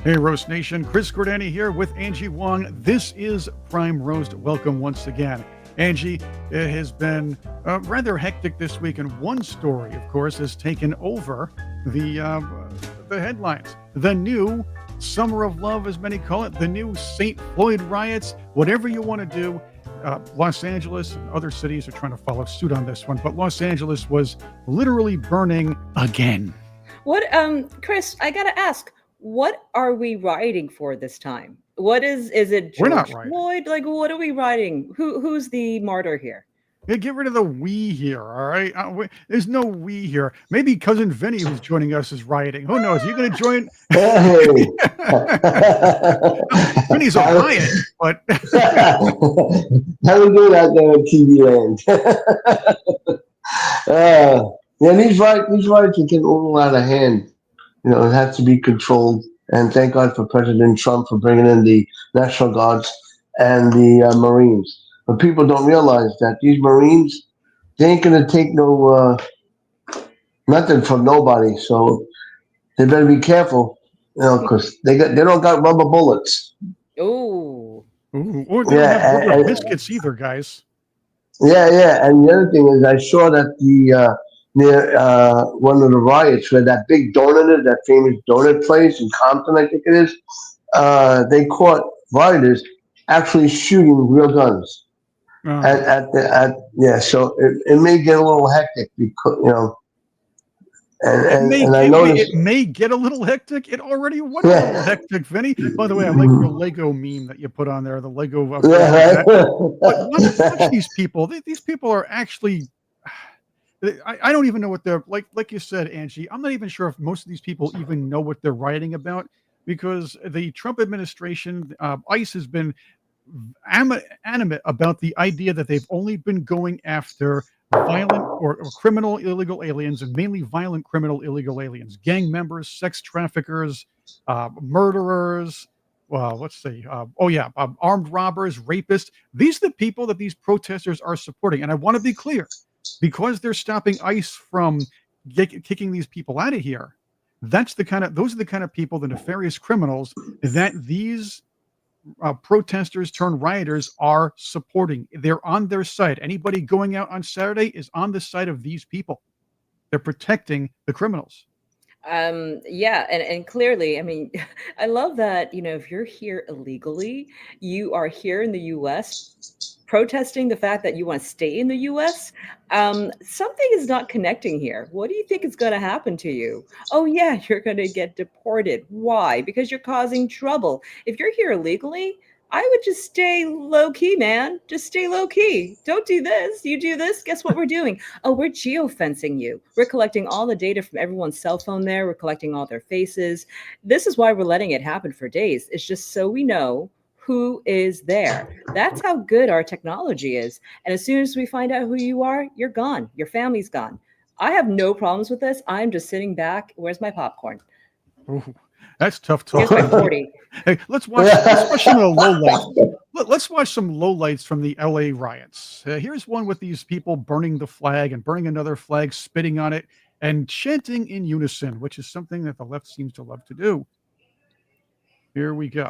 Hey, Roast Nation. Chris Cordani here with Angie Wong. This is Prime Roast. Welcome once again. Angie, it has been rather hectic this week, and one story, of course, has taken over the headlines. The new Summer of Love, as many call it, the new St. Floyd riots, whatever you want to do. Los Angeles and other cities are trying to follow suit on this one, but Los Angeles was literally burning again. What, Chris, I gotta ask, what are we rioting for this time? What is it We're not George rioting. Floyd? Like, what are we rioting? Who's the martyr here? Yeah, get rid of the we here, all right? There's no we here. Maybe cousin Vinny, who's joining us, is rioting. Who knows? Are you going to join? Hey. Vinny's a riot, but how we doing out there in TV land? Yeah, these riots are getting all out of hand. You know, it has to be controlled. And thank God for President Trump for bringing in the National Guards and the Marines. But people don't realize that these Marines, they ain't gonna take nothing from nobody. So they better be careful, you know, because they don't got rubber bullets. Oh, or they don't have Yeah, rubber biscuits either, guys. yeah. And the other thing is, I saw that near one of the riots where that big donut is, that famous donut place in Compton, I think it is. They caught rioters actually shooting real guns at so it may get a little hectic because and I noticed. It may get a little hectic. It already went a little hectic, Vinny. By the way, I like your Lego meme that you put on there. The Lego. Yeah, But watch these people. These people are actually. I don't even know what they're like. Like you said, Angie, I'm not even sure if most of these people even know what they're writing about, because the Trump administration, ICE has been animate about the idea that they've only been going after violent or criminal illegal aliens, and mainly violent criminal illegal aliens, gang members, sex traffickers, murderers. Well, let's see. Armed robbers, rapists. These are the people that these protesters are supporting. And I want to be clear, because they're stopping ICE from kicking these people out of here. Those are the kind of people, the nefarious criminals that these protesters turned rioters are supporting. They're on their side. Anybody going out on Saturday is on the side of these people. They're protecting the criminals. yeah, and clearly, I mean, I love that, if you're here illegally, you are here in the US protesting the fact that you want to stay in the US. Something is not connecting here. What do you think is going to happen to you? Oh, yeah, you're going to get deported. Why? Because you're causing trouble. If you're here illegally, I would just stay low key, man. Just stay low key. Don't do this. You do this. Guess what we're doing? Oh, we're geofencing you. We're collecting all the data from everyone's cell phone there. We're collecting all their faces. This is why we're letting it happen for days. It's just so we know who is there. That's how good our technology is. And as soon as we find out who you are, you're gone. Your family's gone. I have no problems with this. I'm just sitting back. Where's my popcorn? Ooh, that's tough talk. Here's my 40. Hey, let's watch some of the lowlights. Let's watch some lowlights from the LA riots. Here's one with these people burning the flag and burning another flag, spitting on it, and chanting in unison, which is something that the left seems to love to do. Here we go.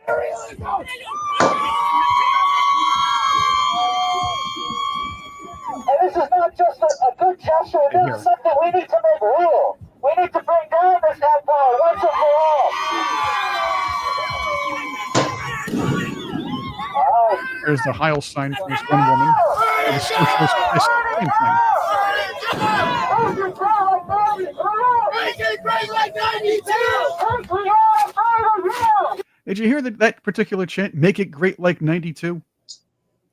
And this is not just a good gesture. This is something we need to make real. We need to bring down this empire once and for all. There's the Heil sign from this one woman. The socialist same thing. Make it great like 92! Did you hear that particular chant? Make it great like 92.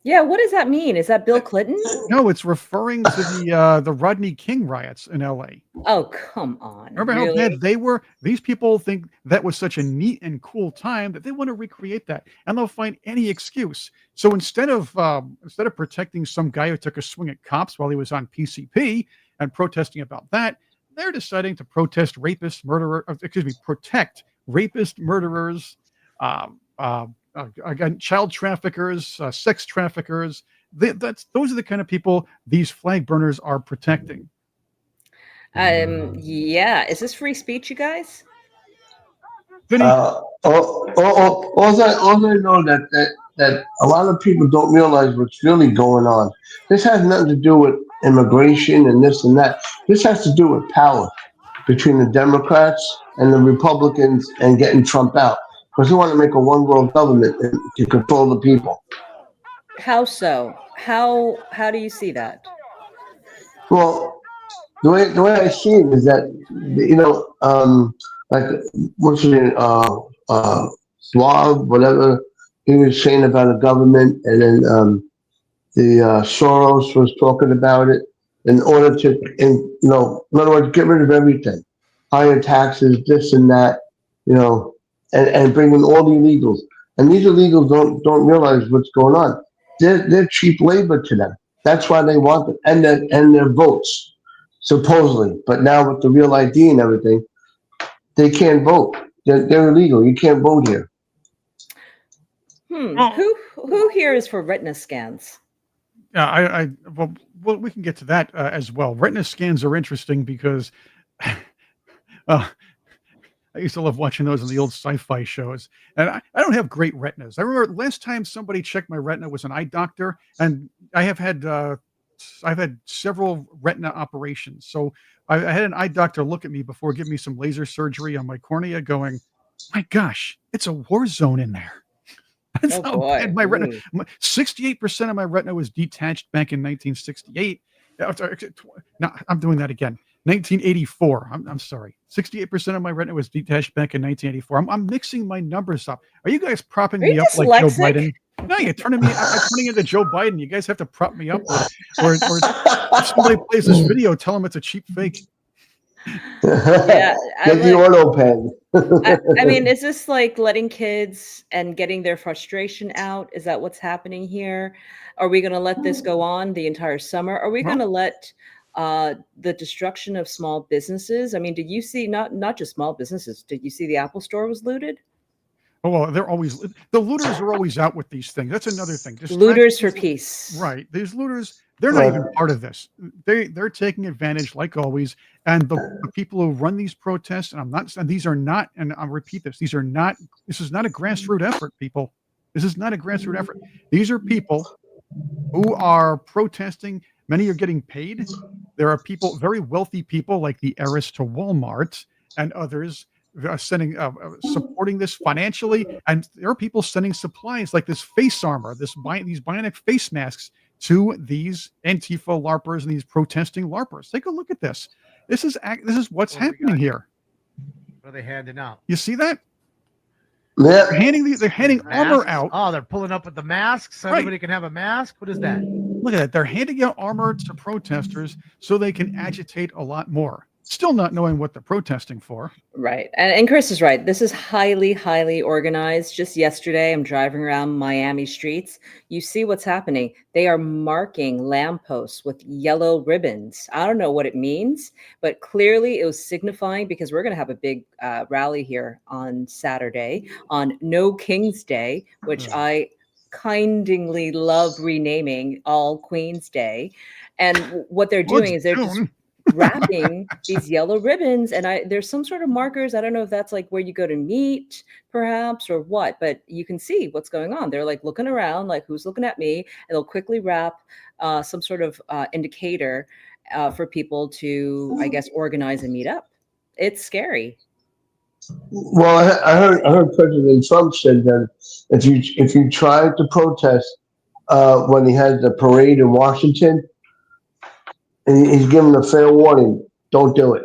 Yeah, what does that mean? Is that Bill Clinton? No, it's referring to the Rodney King riots in LA. Oh, come on. Remember really? how bad they were? These people think that was such a neat and cool time that they want to recreate that, and they'll find any excuse. So instead of protecting some guy who took a swing at cops while he was on PCP and protesting about that, they're deciding to protect rapist, murderers, again, child traffickers, sex traffickers. Those are the kind of people these flag burners are protecting. Yeah. Is this free speech, you guys? Vinny. All I know that a lot of people don't realize what's really going on. This has nothing to do with immigration and this and that. This has to do with power between the Democrats and the Republicans and getting Trump out because they want to make a one world government to control the people. How so? How do you see that? Well, the way I see it is that like what's his name, Suave, whatever he was saying about the government, and then the Soros was talking about it in order to, in other words, get rid of everything, higher taxes, this and that, and bring in all the illegals. And these illegals don't realize what's going on. They're cheap labor to them. That's why they want it, and their votes supposedly. But now with the real ID and everything, they can't vote. They're illegal. You can't vote here. Oh. Who here is for retina scans? Yeah, well, we can get to that as well. Retina scans are interesting because uh, I used to love watching those in the old sci-fi shows, and I don't have great retinas. I remember last time somebody checked my retina was an eye doctor, and I've had several retina operations. So I had an eye doctor look at me before giving me some laser surgery on my cornea, going, "My gosh, it's a war zone in there." That's Oh how boy. bad my retina. Ooh. 68% of my retina was detached back in 1968. No, I'm doing that again. 1984. I'm sorry. 68% of my retina was detached back in 1984. I'm mixing my numbers up. Are you guys propping Are you me up like Joe dyslexic? Biden? No, you're turning me. I'm turning into Joe Biden. You guys have to prop me up, or if somebody plays this video, tell them it's a cheap fake. Yeah, Get the auto pen. I mean, is this like letting kids and getting their frustration out? Is that what's happening here? Are we going to let this go on the entire summer? Are we Well, going to let the destruction of small businesses? I mean, did you see not just small businesses? Did you see the Apple Store was looted? oh well, the looters are always out with these things. That's another thing. Looters for Distractions. peace. Right. These looters, they're not even part of this. They're taking advantage like always. And the people who run these protests, and I'm not and these are not, and I'll repeat this, this is not a grassroots effort, people. This is not a grassroots effort. These are people who are protesting. Many are getting paid. There are people, very wealthy people like the heiress to Walmart and others sending supporting this financially, and there are people sending supplies like this face armor, these bionic face masks to these Antifa LARPers and these protesting LARPers. Take a look at this. This is what's What do we happening got here. What are they handing out? You see that? Yeah. They're handing armor Masks? out. Oh, they're pulling up with the masks. So Right. everybody can have a mask. What is that? Look at that. They're handing out armor to protesters so they can agitate a lot more. Still not knowing what they're protesting for. Right. And Chris is right. This is highly, highly organized. Just yesterday, I'm driving around Miami streets. You see what's happening. They are marking lampposts with yellow ribbons. I don't know what it means, but clearly it was signifying, because we're going to have a big rally here on Saturday on No King's Day, which I kindly love renaming All Queen's Day. And what they're doing is they're just wrapping these yellow ribbons, and there's some sort of markers. I don't know if that's like where you go to meet perhaps or what, but you can see what's going on. They're like looking around like, who's looking at me? And they'll quickly wrap some sort of indicator for people to, I guess, organize and meet up. It's scary. Well, I heard President Trump said that if you try to protest when he had the parade in Washington, and he's given a fair warning, don't do it.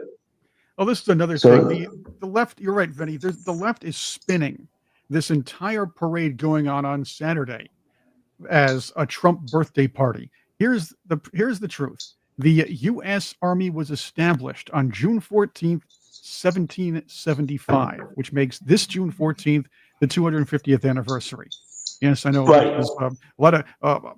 Oh, this is another thing. The left, you're right, Vinny. The left is spinning this entire parade going on Saturday as a Trump birthday party. Here's the truth. The U.S. Army was established on June 14th, 1775, which makes this June 14th the 250th anniversary. Yes, I know. Right. There's a lot of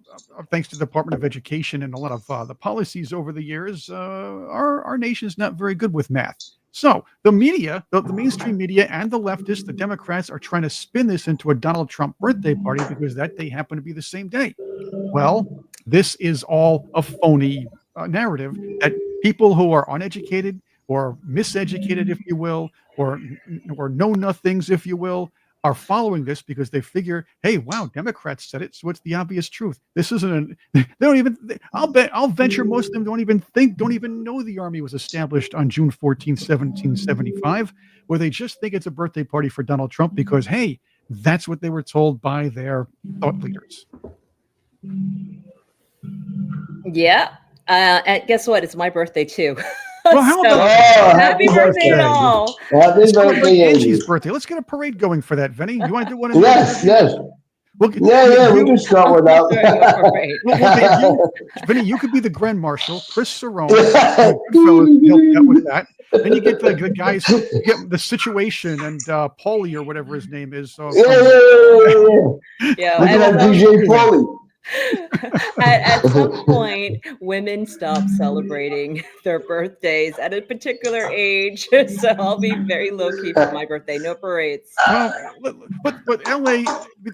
thanks to the Department of Education and a lot of the policies over the years. Our nation's not very good with math. So the media, the mainstream media, and the leftists, the Democrats, are trying to spin this into a Donald Trump birthday party because that day happened to be the same day. Well, this is all a phony narrative that people who are uneducated, or miseducated, if you will, or know nothings, if you will, are following this because they figure, hey, wow, Democrats said it, so it's the obvious truth. This isn't. They don't even. I'll venture most of them don't even know the army was established on June 14th, 1775, where they just think it's a birthday party for Donald Trump because, hey, that's what they were told by their thought leaders. Yeah. And guess what? It's my birthday too. Well, how So, about happy birthday and all. Happy celebrate birthday, Angie's Angie. birthday? Let's get a parade going for that, Vinny. You want to do one? In Yes, yes. We'll Yeah, we can start with I'll be throwing a parade. we'll get you, Vinny. You could be the Grand Marshal. Chris Cerrone, Goodfellas, can help you out with that. Then you get the guys, you get the Situation and Paulie or whatever his name is. Yeah. Yeah, Look and at some- DJ Paulie. at some point, women stop celebrating their birthdays at a particular age. So I'll be very low key for my birthday. No parades. Well, but LA,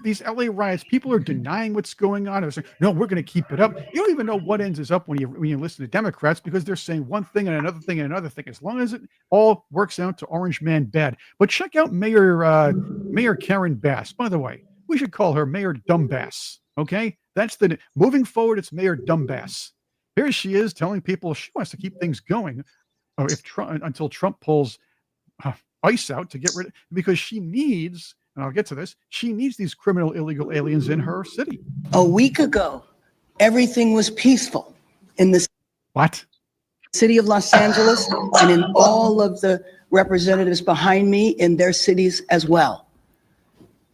these LA riots, people are denying what's going on. They're saying, no, we're going to keep it up. You don't even know what ends is up when you listen to Democrats because they're saying one thing and another thing and another thing. As long as it all works out to Orange Man bad. But check out Mayor Karen Bass. By the way, we should call her Mayor Dumbbass. Okay, that's the moving forward. It's Mayor Dumbbass. Here she is telling people she wants to keep things going until Trump pulls ICE out to get rid of, because she needs, and I'll get to this, she needs these criminal illegal aliens in her city. A week ago, everything was peaceful in the What? city of Los Angeles and in all of the representatives behind me in their cities as well.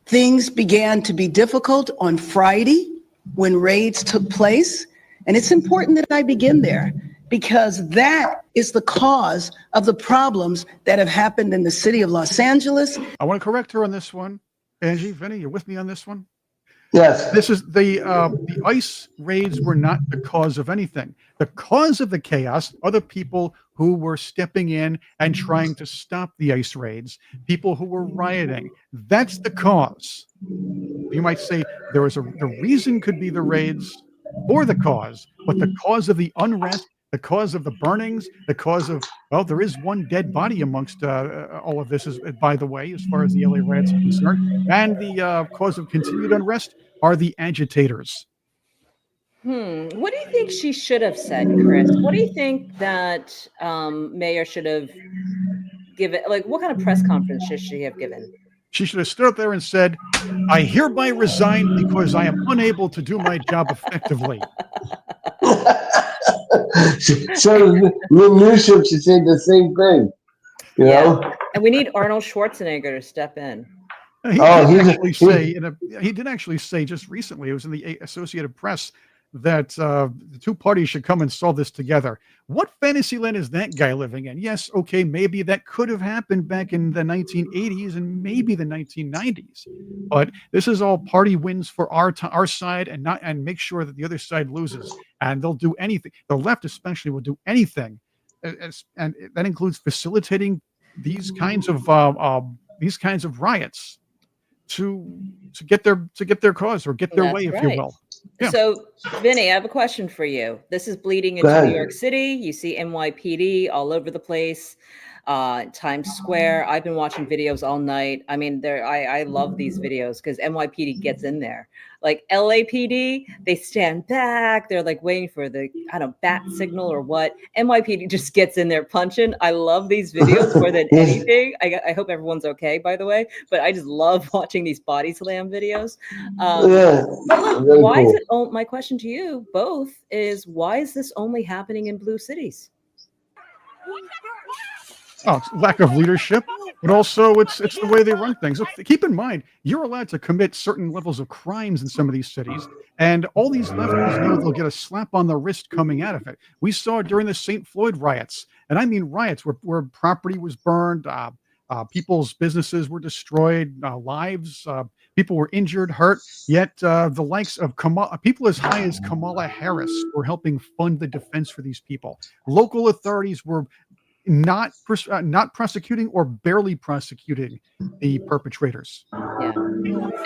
Things began to be difficult on Friday when raids took place. And it's important that I begin there because that is the cause of the problems that have happened in the city of Los Angeles. I want to correct her on this one. Angie, Vinny, you're with me on this one? Yes. This is the ICE raids were not the cause of anything. The cause of the chaos are the people who were stepping in and trying to stop the ICE raids, people who were rioting. That's the cause. You might say the reason could be the raids or the cause, but the cause of the unrest, the cause of the burnings, the cause of, well, there is one dead body amongst all of this, is, by the way, as far as the LA riots are concerned. And the cause of continued unrest are the agitators. What do you think she should have said, Chris? What do you think that Mayor should have given? Like, what kind of press conference should she have given? She should have stood up there and said, I hereby resign because I am unable to do my job effectively. So Lynn Newsom should say the same thing. You know? And we need Arnold Schwarzenegger to step in. He did actually say just recently, it was in the Associated Press, that the two parties should come and solve this together. What fantasy land is that guy living in? Yes, okay, maybe that could have happened back in the 1980s and maybe the 1990s, but this is all party wins for our side and make sure that the other side loses. And they'll do anything. The left especially will do anything, and that includes facilitating these kinds of riots to get their cause or get their way, if you will. Yeah. So, Vinny, I have a question for you. This is bleeding into New York City. You see NYPD all over the place, Times Square. I've been watching videos all night. I mean, I love these videos because NYPD gets in there. Like LAPD, they stand back. They're like waiting for the, I don't know, bat signal or what. NYPD just gets in there punching. I love these videos more than anything. I hope everyone's okay, by the way. But I just love watching these body slam videos. But look, why is it? Oh, my question to you both is, why is this only happening in blue cities? Oh, it's lack of leadership, but also it's the way they run things. Look, keep in mind, you're allowed to commit certain levels of crimes in some of these cities, and all these lefties know they'll get a slap on the wrist coming out of it. We saw it during the St. Floyd riots, and I mean riots where property was burned, people's businesses were destroyed, lives, people were injured, hurt. Yet the likes of people as high as Kamala Harris were helping fund the defense for these people. Local authorities were not prosecuting or barely prosecuting the perpetrators. Yeah.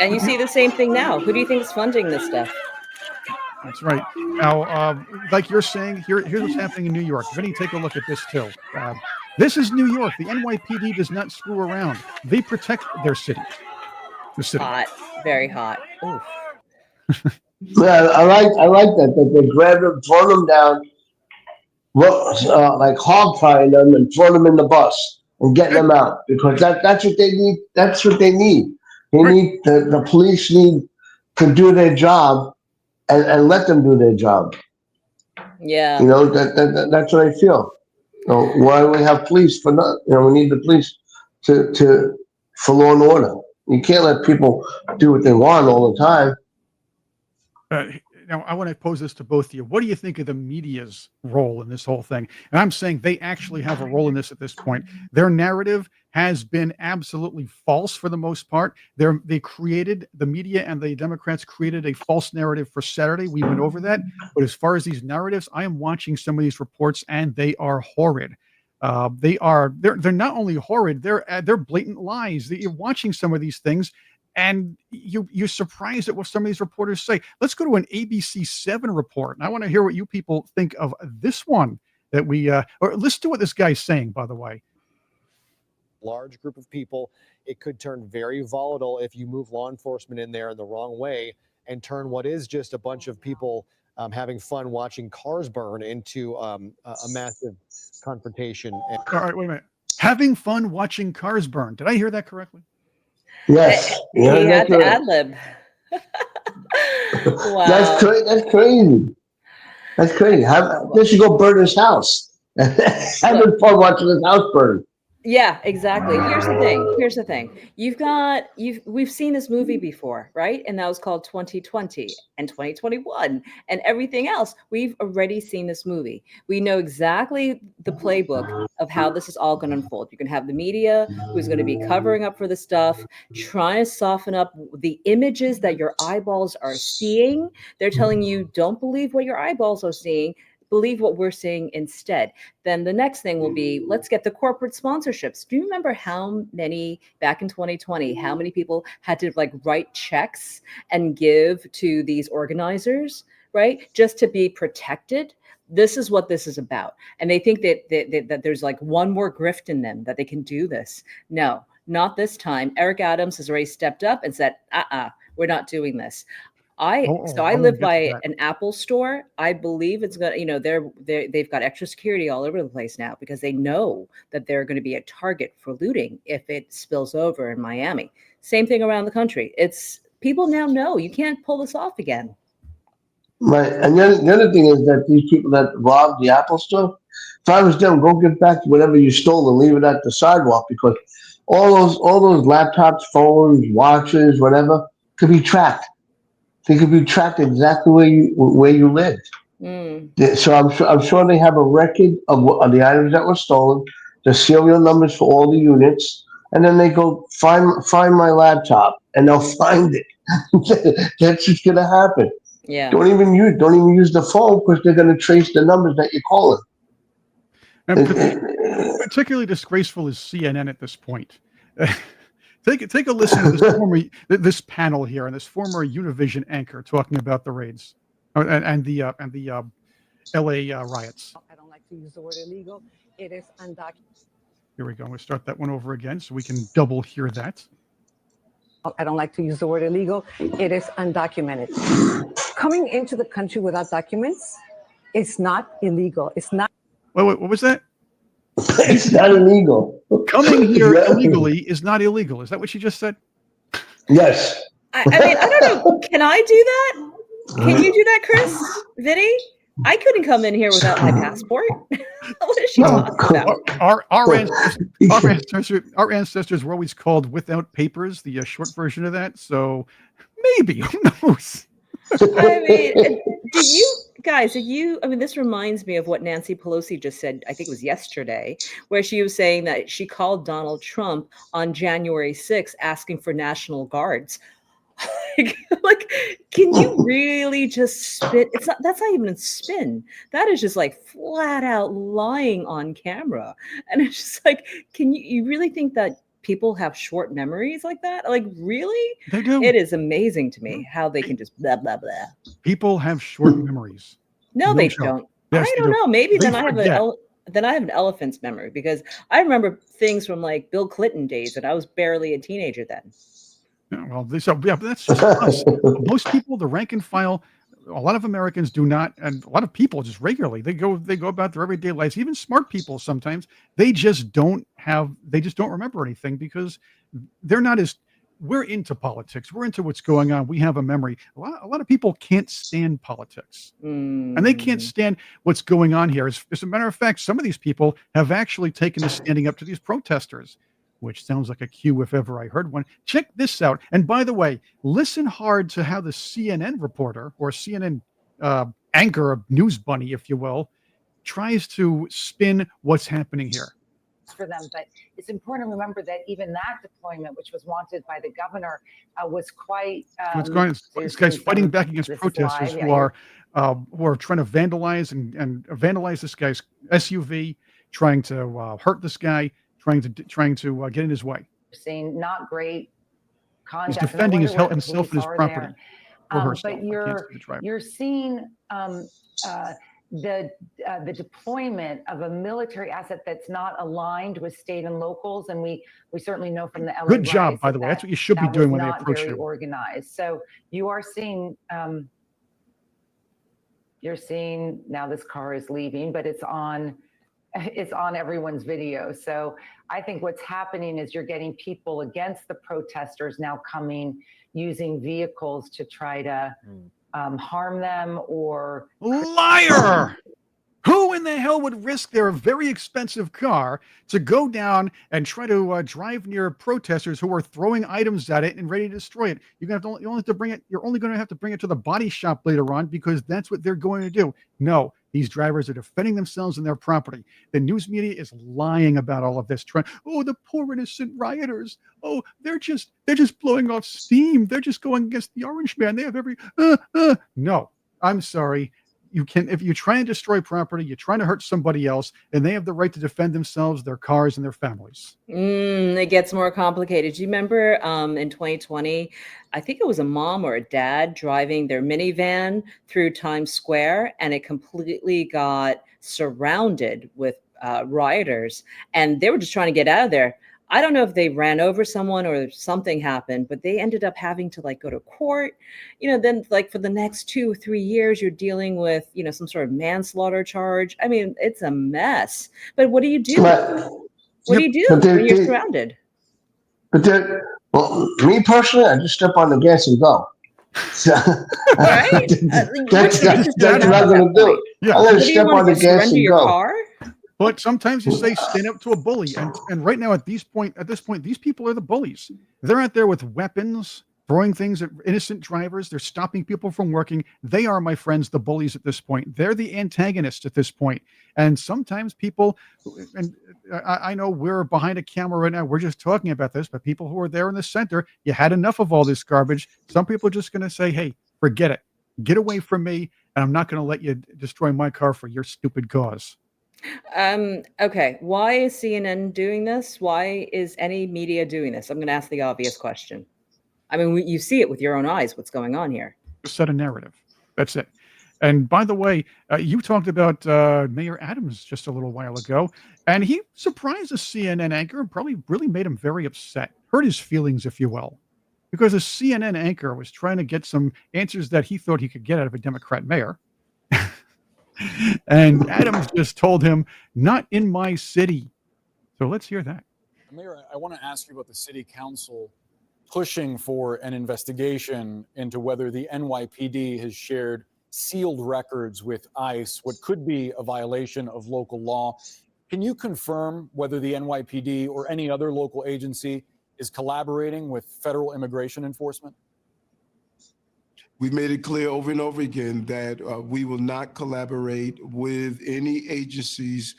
And you see the same thing now. Who do you think is funding this stuff? That's right. Now, like you're saying, here's what's happening in New York. Vinny, take a look at this too. This is New York. The NYPD does not screw around. They protect their cities. The city. Hot, very hot. Oof. Yeah, I like that they grab them, throw them down, like hog tying them and throw them in the bus and get them out because that's what they need. That's what they need. They Right. need the police need to do their job and let them do their job. Yeah. You know that's what I feel. Why do we have police for not? We need the police to for law and order. You can't let people do what they want all the time. Now, I want to pose this to both of you. What do you think of the media's role in this whole thing? And I'm saying they actually have a role in this at this point. Their narrative has been absolutely false for the most part. They created, the media and the Democrats created a false narrative for Saturday. We went over that. But as far as these narratives, I am watching some of these reports and they are horrid. They're not only horrid, they're blatant lies. You're watching some of these things and you're surprised at what some of these reporters say. Let's go to an ABC7 report. And I want to hear what you people think of this one that or listen to what this guy's saying, by the way. Large group of people, it could turn very volatile if you move law enforcement in there in the wrong way and turn what is just a bunch of people having fun watching cars burn into a massive confrontation. All right, wait a minute. Having fun watching cars burn. Did I hear that correctly? Yes. He had to ad-lib. Wow. That's crazy. That's crazy. They should go burn his house. Having fun watching his house burn. Yeah, exactly. Here's the thing. We've seen this movie before, right? And that was called 2020 and 2021 and everything else. We've already seen this movie. We know exactly the playbook of how this is all going to unfold. You're going to have the media who's going to be covering up for the stuff, trying to soften up the images that your eyeballs are seeing. They're telling you, don't believe what your eyeballs are seeing. Believe what we're seeing instead. Then the next thing will be, let's get the corporate sponsorships. Do you remember how many back in 2020, how many people had to write checks and give to these organizers, right? Just to be protected. This is what this is about. And they think that there's one more grift in them, that they can do this. No, not this time. Eric Adams has already stepped up and said, we're not doing this. I live by an Apple store. I believe it's gonna, they've got extra security all over the place now because they know that they're going to be a target for looting if it spills over in Miami. Same thing around the country. It's people now know you can't pull this off again. Right, and the other thing is that these people that robbed the Apple store, if I was them, go get back to whatever you stole and leave it at the sidewalk because all those laptops, phones, watches, whatever, could be tracked. They could be tracked exactly where you lived. So I'm sure they have a record of the items that were stolen, the serial numbers for all the units, and then they go find my laptop and they'll find it. That's just gonna happen. Yeah. Don't even use the phone because they're gonna trace the numbers that you're calling. And particularly disgraceful is CNN at this point. Take a listen to this panel here and this former Univision anchor talking about the raids and the LA riots. I don't like to use the word illegal. It is undocumented. Here we go. We'll start that one over again so we can double hear that. I don't like to use the word illegal. It is undocumented. Coming into the country without documents, it's not illegal. It's not. Wait, what was that? It's not illegal. Coming here illegally is not illegal. Is that what you just said? Yes. I mean, I don't know. Can I do that? Can you do that, Chris? Vinny? I couldn't come in here without my passport. What is she talking about? Our ancestors were always called without papers, the short version of that. So maybe, who knows? I mean, this reminds me of what Nancy Pelosi just said, I think it was yesterday, where she was saying that she called Donald Trump on January 6th asking for National Guards. Can you really just spin? That's not even a spin. That is just flat out lying on camera. And it's just can you really think that people have short memories like that? Really? They do. It is amazing to me how they can just blah, blah, blah. People have short memories. No, they don't. Yes, I don't know. Maybe then I have then I have an elephant's memory, because I remember things from like Bill Clinton days, and I was barely a teenager then. Yeah, well, but that's just us. Most people, the rank and file, a lot of Americans do not, and a lot of people just regularly they go about their everyday lives. Even smart people sometimes they just don't remember anything because they're not as we're into politics. We're into what's going on. We have a memory. A lot of people can't stand politics. And they can't stand what's going on here. As a matter of fact, some of these people have actually taken to standing up to these protesters, which sounds like a cue if ever I heard one. Check this out. And by the way, listen hard to how the CNN reporter or CNN anchor, news bunny, if you will, tries to spin what's happening here. For them, but it's important to remember that even that deployment, which was wanted by the governor, was quite. What's going on? This guy's fighting back against protesters who are trying to vandalize and vandalize this guy's SUV, trying to hurt this guy, trying to get in his way. Seeing not great conduct. He's defending himself and his property. But you're seeing the deployment of a military asset that's not aligned with state and locals, and we certainly know from the LA good job, by the way. That's what you should be doing when they approach you. Organized. So you are seeing. You're seeing now this car is leaving, but it's on everyone's video. So I think what's happening is you're getting people against the protesters now coming using vehicles to try to harm them or liar. Who in the hell would risk their very expensive car to go down and try to drive near protesters who are throwing items at it and ready to destroy it? You're only have to bring it. You're only going to have to bring it to the body shop later on because that's what they're going to do. No, these drivers are defending themselves and their property. The news media is lying about all of this. Oh, the poor innocent rioters. Oh, they're just blowing off steam. They're just going against the orange man. They have every No, I'm sorry. If you try and destroy property, you're trying to hurt somebody else, and they have the right to defend themselves, their cars, and their families. It gets more complicated. Do you remember in 2020, I think it was a mom or a dad driving their minivan through Times Square, and it completely got surrounded with rioters, and they were just trying to get out of there. I don't know if they ran over someone or something happened, but they ended up having to go to court. Then for the next 2 or 3 years, you're dealing with, some sort of manslaughter charge. I mean, it's a mess. But what do you do? What do you do when you're surrounded? Well, me personally, I just step on the gas and go. So, right? that's what I'm going to do. Yeah. I'm going to step on the gas and go. Car? But sometimes you say stand up to a bully, and right now at this point, these people are the bullies. They're out there with weapons, throwing things at innocent drivers. They're stopping people from working. They are, my friends, the bullies at this point. They're the antagonists at this point. And sometimes people, and I know we're behind a camera right now. We're just talking about this, but people who are there in the center, you had enough of all this garbage. Some people are just going to say, hey, forget it. Get away from me, and I'm not going to let you destroy my car for your stupid cause. Okay. Why is CNN doing this? Why is any media doing this? I'm going to ask the obvious question. I mean, you see it with your own eyes, what's going on here. Set a narrative. That's it. And by the way, you talked about Mayor Adams just a little while ago, and he surprised a CNN anchor and probably really made him very upset, hurt his feelings, if you will, because a CNN anchor was trying to get some answers that he thought he could get out of a Democrat mayor. And Adams just told him, not in my city. So let's hear that. Mayor, I want to ask you about the city council pushing for an investigation into whether the NYPD has shared sealed records with ICE, what could be a violation of local law. Can you confirm whether the NYPD or any other local agency is collaborating with federal immigration enforcement? We've made it clear over and over again that we will not collaborate with any agencies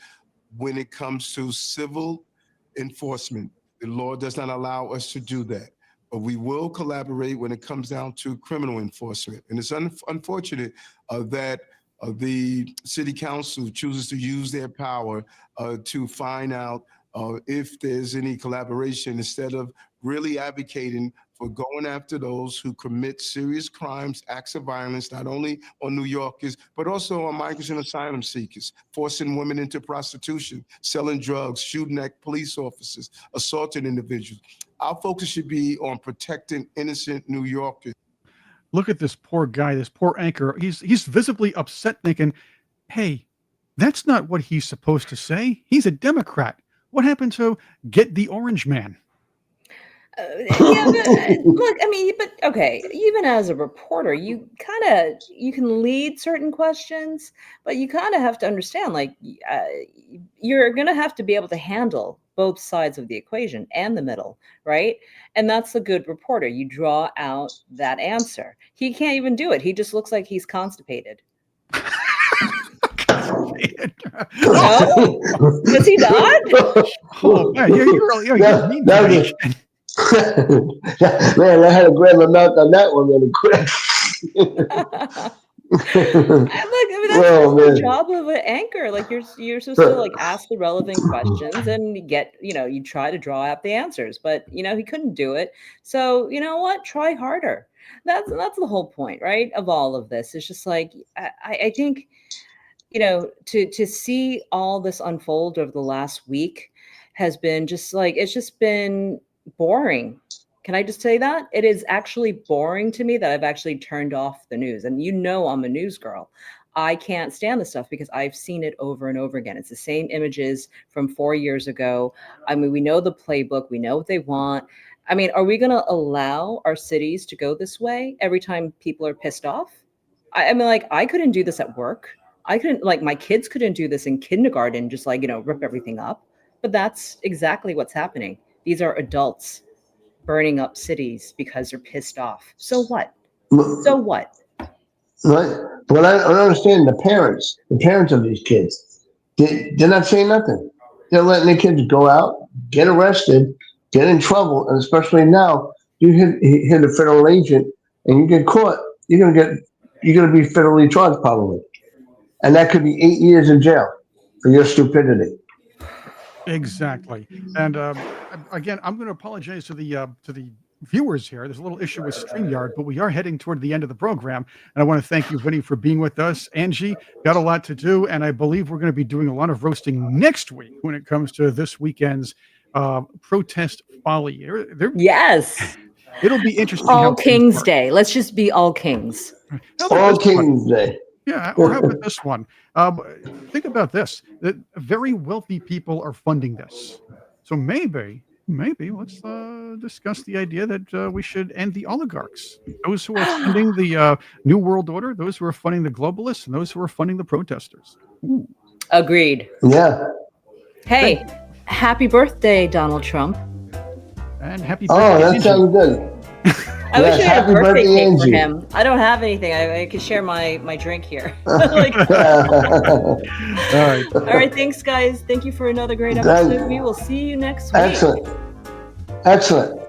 when it comes to civil enforcement. The law does not allow us to do that. But we will collaborate when it comes down to criminal enforcement. And it's unfortunate that the city council chooses to use their power to find out if there's any collaboration instead of really advocating for going after those who commit serious crimes, acts of violence, not only on New Yorkers, but also on migrants and asylum seekers, forcing women into prostitution, selling drugs, shooting at police officers, assaulting individuals. Our focus should be on protecting innocent New Yorkers. Look at this poor guy, this poor anchor. He's visibly upset, thinking, "Hey, that's not what he's supposed to say. He's a Democrat. What happened to get the orange man?" Yeah, but look, I mean, but okay, even as a reporter, you can lead certain questions, but you kind of have to understand, like, you're going to have to be able to handle both sides of the equation and the middle, right? And that's a good reporter. You draw out that answer. He can't even do it. He just looks like he's constipated. No? Does he not? Oh man, you're mean to me. Man, I had to grab my mouth on that one really quick. Look, I mean, that's the job of an anchor. Like, you're supposed to, like, ask the relevant questions and you try to draw out the answers, but he couldn't do it. So you know what? Try harder. That's the whole point, right? Of all of this. It's just like, I think, to see all this unfold over the last week has been just like, it's just been boring. Can I just say that? It is actually boring to me that I've actually turned off the news. And I'm a news girl. I can't stand this stuff because I've seen it over and over again. It's the same images from 4 years ago. I mean, we know the playbook. We know what they want. I mean, are we going to allow our cities to go this way every time people are pissed off? I mean, like, I couldn't do this at work. I couldn't, like, my kids couldn't do this in kindergarten, just like, rip everything up. But that's exactly what's happening. These are adults burning up cities because they're pissed off. So what? So what? Right. But I don't understand the parents of these kids. They're not saying nothing. They're letting the kids go out, get arrested, get in trouble, and especially now, you hit a federal agent and you get caught. You're gonna be federally charged probably, and that could be 8 years in jail for your stupidity. Exactly. And again, I'm going to apologize to the viewers here. There's a little issue with StreamYard, but we are heading toward the end of the program. And I want to thank you, Vinny, for being with us. Angie, got a lot to do, and I believe we're going to be doing a lot of roasting next week when it comes to this weekend's protest folly. Yes. It'll be interesting. All Kings Day. Let's just be all kings. All Kings Day. Yeah, or how about this one? Think about this: that very wealthy people are funding this. So maybe let's discuss the idea that we should end the oligarchs. Those who are funding the New World Order, those who are funding the globalists, and those who are funding the protesters. Ooh. Agreed. Yeah. Hey, happy birthday, Donald Trump. And happy birthday. Oh, that sounds good. I wish I had a birthday cake Angie. for him. I don't have anything. I could share my drink here. All right. All right. Thanks, guys. Thank you for another great episode. We will see you next week. Excellent.